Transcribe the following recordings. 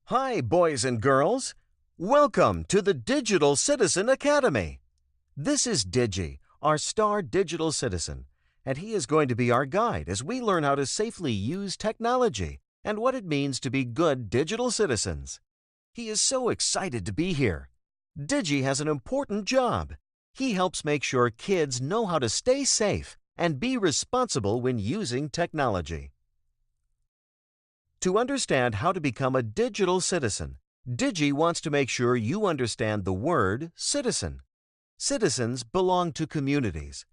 Hi, boys and girls. Welcome to the Digital Citizen Academy. This is Digi, our star digital citizen, and he is going to be our guide as we learn how to safely use technology and what it means to be good digital citizens. He is so excited to be here. Digi has an important job. He helps make sure kids know how to stay safe and be responsible when using technology. To understand how to become a digital citizen, Digi wants to make sure you understand the word citizen. Citizens belong to communities.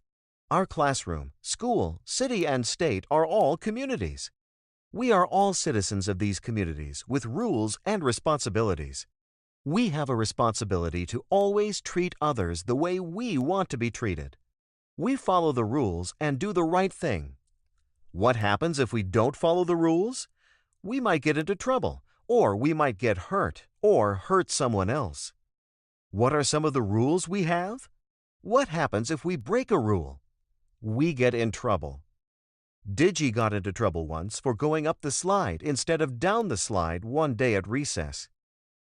Our classroom, school, city, and state are all communities. We are all citizens of these communities with rules and responsibilities. We have a responsibility to always treat others the way we want to be treated. We follow the rules and do the right thing. What happens if we don't follow the rules? We might get into trouble, or we might get hurt, or hurt someone else. What are some of the rules we have? What happens if we break a rule? We get in trouble. Digi got into trouble once for going up the slide instead of down the slide one day at recess.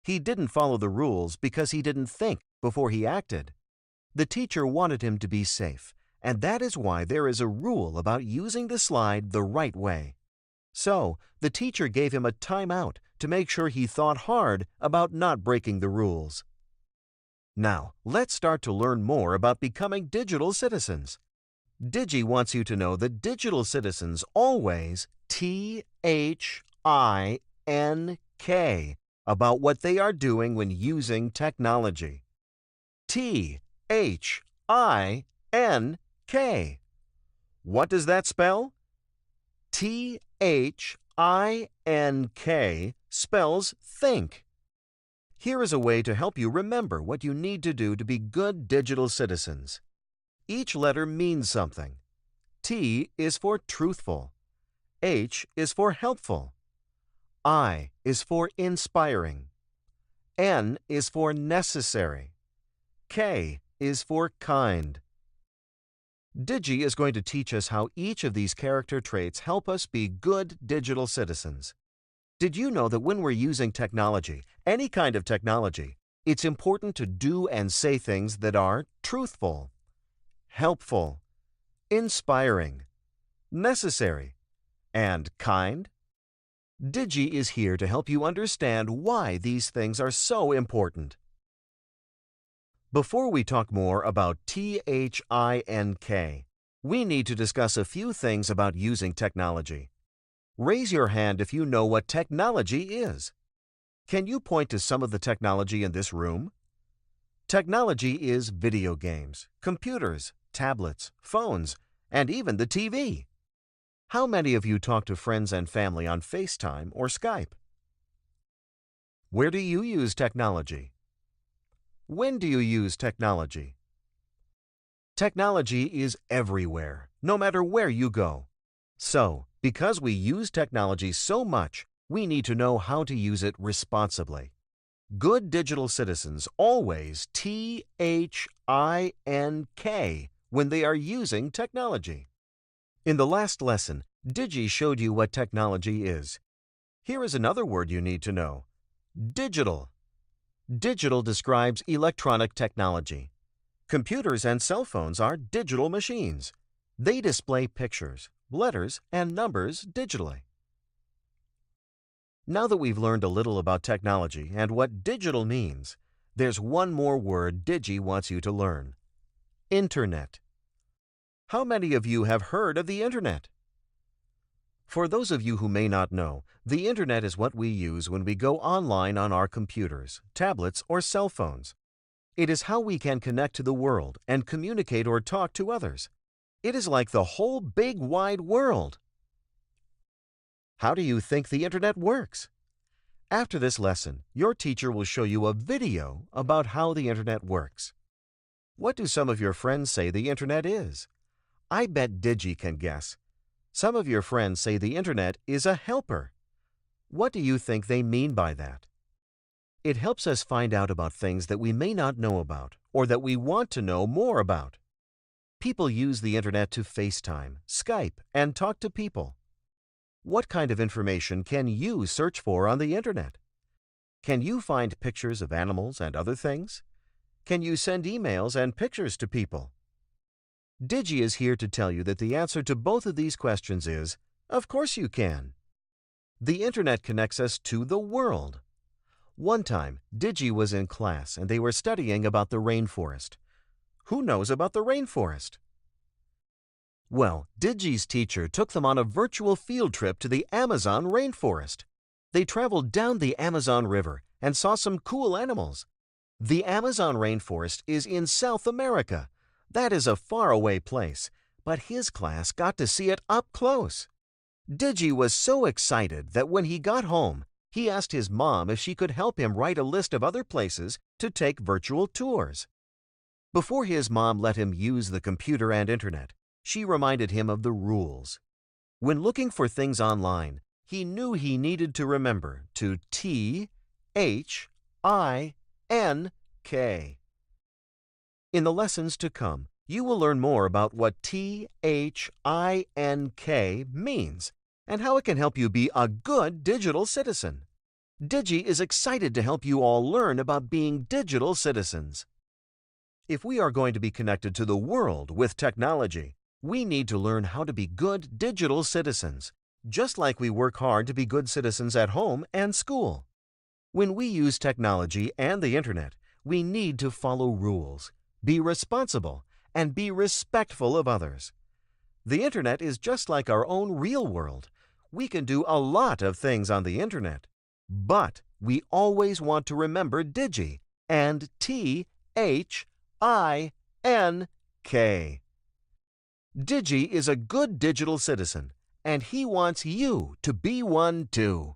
He didn't follow the rules because he didn't think before he acted. The teacher wanted him to be safe, and that is why there is a rule about using the slide the right way. So, the teacher gave him a timeout to make sure he thought hard about not breaking the rules. Now, let's start to learn more about becoming digital citizens. Digi wants you to know that digital citizens always THINK about what they are doing when using technology. THINK. What does that spell? THINK spells think. Here is a way to help you remember what you need to do to be good digital citizens. Each letter means something. T is for truthful. H is for helpful. I is for inspiring. N is for necessary. K is for kind. Digi is going to teach us how each of these character traits help us be good digital citizens. Did you know that when we're using technology, any kind of technology, it's important to do and say things that are truthful, helpful, inspiring, necessary, and kind? Digi is here to help you understand why these things are so important. Before we talk more about THINK, we need to discuss a few things about using technology. Raise your hand if you know what technology is. Can you point to some of the technology in this room? Technology is video games, computers, tablets, phones, and even the TV. How many of you talk to friends and family on FaceTime or Skype? Where do you use technology? When do you use technology? Technology is everywhere, no matter where you go. So, because we use technology so much, we need to know how to use it responsibly. Good digital citizens always THINK when they are using technology. In the last lesson, Digi showed you what technology is. Here is another word you need to know. Digital. Digital describes electronic technology. Computers and cell phones are digital machines. They display pictures, letters, and numbers digitally. Now that we've learned a little about technology and what digital means, there's one more word Digi wants you to learn. Internet. How many of you have heard of the Internet? For those of you who may not know, the Internet is what we use when we go online on our computers, tablets, or cell phones. It is how we can connect to the world and communicate or talk to others. It is like the whole big wide world. How do you think the Internet works? After this lesson, your teacher will show you a video about how the Internet works. What do some of your friends say the Internet is? I bet Digi can guess. Some of your friends say the Internet is a helper. What do you think they mean by that? It helps us find out about things that we may not know about or that we want to know more about. People use the Internet to FaceTime, Skype, and talk to people. What kind of information can you search for on the Internet? Can you find pictures of animals and other things? Can you send emails and pictures to people? Digi is here to tell you that the answer to both of these questions is, of course you can. The Internet connects us to the world. One time, Digi was in class and they were studying about the rainforest. Who knows about the rainforest? Well, Digi's teacher took them on a virtual field trip to the Amazon rainforest. They traveled down the Amazon River and saw some cool animals. The Amazon rainforest is in South America. That is a faraway place, but his class got to see it up close. Digi was so excited that when he got home, he asked his mom if she could help him write a list of other places to take virtual tours. Before his mom let him use the computer and internet, she reminded him of the rules. When looking for things online, he knew he needed to remember to THINK. In the lessons to come, you will learn more about what THINK means and how it can help you be a good digital citizen. Digi is excited to help you all learn about being digital citizens. If we are going to be connected to the world with technology, we need to learn how to be good digital citizens, just like we work hard to be good citizens at home and school. When we use technology and the internet, we need to follow rules, be responsible, and be respectful of others. The internet is just like our own real world. We can do a lot of things on the internet, but we always want to remember Digi and THINK. Digi is a good digital citizen, and he wants you to be one too.